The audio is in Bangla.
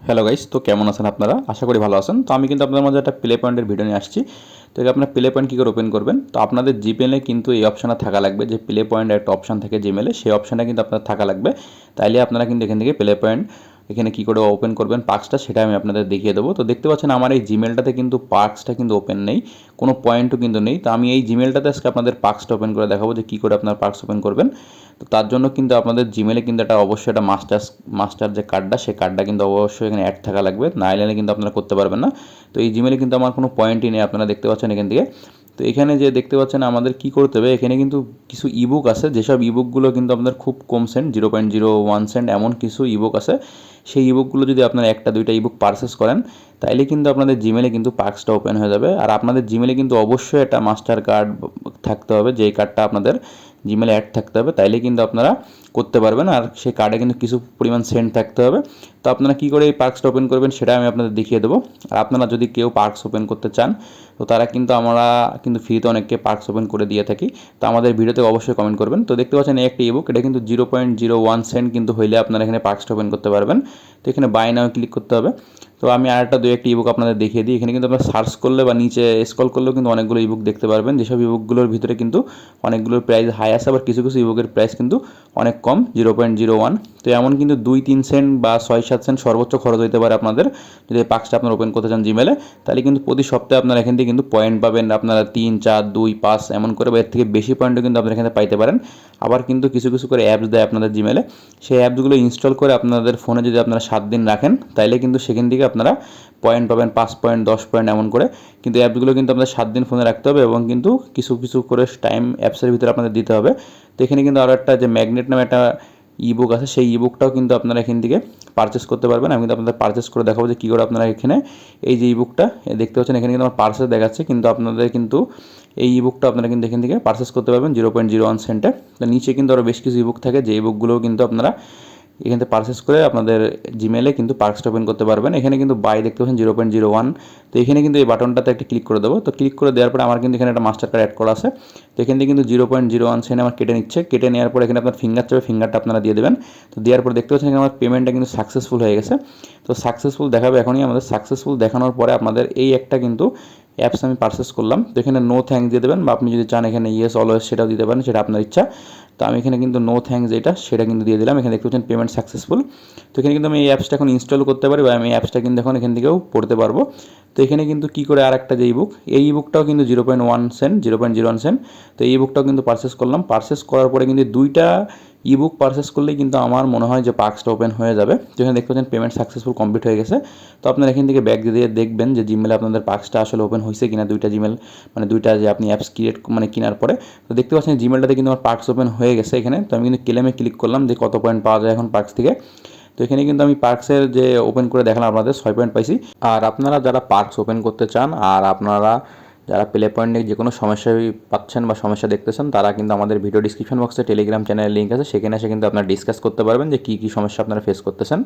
হ্যালো গাইস, তো কেমন আছেন আপনারা? আশা করি ভালো আছেন। তো আমি কিন্তু আপনাদের মাঝে একটা প্লে পয়েন্টের ভিডিও নিয়ে আসছি। তো আপনার প্লে পয়েন্ট কী করে ওপেন করবেন? তো আপনাদের জিমেলে কিন্তু এই অপশানটা থাকা লাগবে, যে প্লে পয়েন্ট একটা অপশান থাকে জিমেলে, সেই অপশানটা কিন্তু আপনার থাকা লাগবে। তাইলে আপনারা কিন্তু এখান থেকে প্লে পয়েন্ট এখানে কী করে ওপেন করবেন পার্কসটা, সেটা আমি আপনাদের দেখিয়ে দেবো। তো দেখতে পাচ্ছেন আমার এই জিমেলটাতে কিন্তু পার্কসটা কিন্তু ওপেন নেই, কোনো পয়েন্টও কিন্তু নেই। তো আমি এই জিমেলটাতে আজকে আপনাদের পার্কসটা ওপেন করে দেখাবো যে কী করে আপনার পার্কস ওপেন করবেন। তো তার জন্য কিন্তু আপনাদের জিমেলে কিন্তু একটা অবশ্যই একটা মাস্টার যে কার্ডটা, সেই কার্ডটা কিন্তু অবশ্যই এখানে অ্যাড থাকা লাগবে, না এলে কিন্তু আপনারা করতে পারবেন না। তো এই জিমেলে কিন্তু আমার কোনো পয়েন্টই নেই, আপনারা দেখতে পাচ্ছেন এখান থেকে। তো এখানে যে দেখতে পাচ্ছেন আমাদের কী করতে হবে, এখানে কিন্তু কিছু ইবুক আছে, যেসব ইবুকগুলো কিন্তু আপনাদের খুব কম সেন্ট, 0.01 সেন্ট এমন কিছু ইবুক আছে। সেই ইবুকগুলো যদি আপনারা একটা দুইটা ইবুক পারচেস করেন, তাইলে কিন্তু আপনাদের জিমেলে কিন্তু পার্কসটা ওপেন হয়ে যাবে। আর আপনাদের জিমেলে কিন্তু অবশ্যই একটা মাস্টার কার্ড থাকতে হবে, যেই কার্ডটা আপনাদের জিমেলে অ্যাড থাকতে হবে, তাইলে কিন্তু আপনারা করতে পারবেন। আর সেই কার্ডে কিন্তু কিছু পরিমাণ সেন্ট থাকতে হবে। তো আপনারা কী করে এই পার্কসটা ওপেন করবেন সেটা আমি আপনাদের দেখিয়ে দেবো। আর আপনারা যদি কেউ পার্কস ওপেন করতে চান, তো তারা কিন্তু আমরা কিন্তু ফ্রিতে অনেককে পার্কস ওপেন করে দিয়ে থাকি। তো আমাদের ভিডিওতে অবশ্যই কমেন্ট করবেন। তো দেখতে পাচ্ছেন এই একটা ইবুক, এটা কিন্তু 0.01 সেন্ট কিন্তু হইলে আপনারা এখানে পার্কসটা ওপেন করতে পারবেন। তো এখানে বাই নাও ক্লিক করতে হবে। তো আমি আরেকটা দুই একটা ইবুক আপনাদের দেখিয়ে দিই। এখানে কিন্তু আপনারা সার্চ করলে বা নিচে স্ক্রল করলেও কিন্তু অনেকগুলো ইবুক দেখতে পারবেন, যেসব ইবুকগুলোর ভিতরে কিন্তু অনেকগুলোর প্রাইস হাই আছে, আবার কিছু কিছু ইবুকের প্রাইস কিন্তু অনেক কম, 0.01। তো এমন কিন্তু 2-3 সেন্ট বা 6-7 সেন্ট সর্বোচ্চ খরচ হতে পারে আপনাদের, যদি পার্কসটা আপনারা ওপেন করতে চান জিমেলে। তাহলে কিন্তু প্রতি সপ্তাহে আপনারা এখান থেকে কিন্তু পয়েন্ট পাবেন, আপনারা 3, 4, 2, 5 এমন করে, বা এর থেকে বেশি পয়েন্টও কিন্তু আপনারা এখানে পাইতে পারেন। আবার কিন্তু কিছু কিছু করে অ্যাপস দেয় আপনাদের জিমেলে, সেই অ্যাপসগুলো ইনস্টল করে আপনাদের ফোনে যদি আপনারা 7 দিন রাখেন, তাইলে কিন্তু সেখান থেকে আপনারা পয়েন্ট পাবেন 5 পয়েন্ট, 10 পয়েন্ট এমন করে। কিন্তু অ্যাপসগুলো কিন্তু আপনাদের 7 দিন ফোনে রাখতে হবে, এবং কিন্তু কিছু কিছু করে টাইম অ্যাপসের ভিতরে আপনাদের দিতে হবে। তো এখানে কিন্তু আরও একটা যে ম্যাগনেট নামে একটা ইবুক আছে, সেই ইবুকটাও কিন্তু আপনারা এখান থেকে পারচেস করতে পারবেন। আমি কিন্তু আপনাদের পারচেস করে দেখাবো যে কী করে আপনারা এখানে এই যে ইবুকটা দেখতে পাচ্ছেন, এখানে কিন্তু আমার পার্সেস দেখাচ্ছে, কিন্তু আপনাদের কিন্তু এই ইবুকটা আপনারা কিন্তু এখান থেকে পারচেস করতে পারবেন 0.01 সেন্টে। তো নিচে কিন্তু আরও বেশ কিছু ইবুক থাকে, যে ইবুকগুলোও কিন্তু আপনারা এখান থেকে পারচেস করে আপনাদের জিমেলে কিন্তু পার্কসটা ওপেন করতে পারবেন। এখানে কিন্তু বাই দেখতে পাচ্ছেন 0.01। তো এখানে কিন্তু এই বাটনটাতে একটা ক্লিক করে দেবো। তো ক্লিক করে দেওয়ার পরে আমার কিন্তু এখানে একটা মাস্টার কার্ড অ্যাড করা আছে। তো এখান থেকে কিন্তু 0.01 সেন্ট আমার কেটে নিচ্ছে। কেটে নেওয়ার পরে এখানে আপনার ফিঙ্গার চাপে ফিঙ্গারটা আপনারা দিয়ে দেবেন। তো দেওয়ার পরে দেখতে পাচ্ছেন এখানে আমার পেমেন্টটা কিন্তু সাকসেসফুল হয়ে গেছে। তো সাকসেসফুল দেখাবে এখনই, আমাদের সাকসেসফুল দেখানোর পরে আপনাদের এই একটা কিন্তু অ্যাপস আমি পারচেস করলাম। তো এখানে নো থ্যাঙ্কস দিয়ে দেবেন, বা আপনি যদি চান এখানে ইয়েস অলওয়েজ সেটাও দিতে পারেন, সেটা আপনার ইচ্ছা। তো আমি এখানে কিন্তু নো থ্যাঙ্কস যেটা, সেটা কিন্তু দিয়ে দিলাম। এখানে দেখতে পাচ্ছেন পেমেন্ট সাকসেসফুল। তো এখানে কিন্তু আমি এই অ্যাপসটা এখন ইনস্টল করতে পারি, বা আমি এই অ্যাপসটা কিন্তু এখন এখান থেকেও পড়তে পারবো। তো এখানে কিন্তু কী করে আর একটা যে ইবুক, এই ইবুকটাও কিন্তু 0.1 সেন্ট, 0.01 সেন্ট। তো এই ইবুকটাও কিন্তু পারচেস করলাম। পারচেস করার পরে কিন্তু দুইটা ইবুক পারচেস করলেই কিন্তু আমার মনে হয় যে পার্কসটা ওপেন হয়ে যাবে। তো এখানে দেখতে পাচ্ছেন পেমেন্ট সাকসেসফুল কমপ্লিট হয়ে গেছে। তো আপনারা এখান থেকে ব্যাক দিয়ে দেখবেন যে জিমেলে আপনাদের পার্কসটা আসলে ওপেন হয়েছে কিনা, দুইটা জিমেল মানে দুইটা যে আপনি অ্যাপস ক্রিয়েট মানে কেনার পরে। তো দেখতে পাচ্ছেন জিমেলটাতে কিন্তু আমার পার্কস ওপেন হয়ে গেছে এখানে। তো আমি কিন্তু ক্লেমে ক্লিক করলাম যে কত পয়েন্ট পাওয়া যায় এখন পার্কস থেকে। তো এখানে কিন্তু আমি পার্কসের যে ওপেন করে দেখালাম আপনাদের 6 পয়েন্ট পাইছি। আর আপনারা যারা পার্কস ওপেন করতে চান, আর আপনারা যারা প্লে পয়েন্টে যে কোনো সমস্যায় পাচ্ছেন বা সমস্যা দেখতেছেন, তারা কিন্তু আমাদের ভিডিও ডিসক্রিপশন বক্সে টেলিগ্রাম চ্যানেলের লিঙ্ক আছে, সেখানে এসে কিন্তু আপনারা ডিসকাস করতে পারবেন যে কী কী সমস্যা আপনারা ফেস করতেছেন।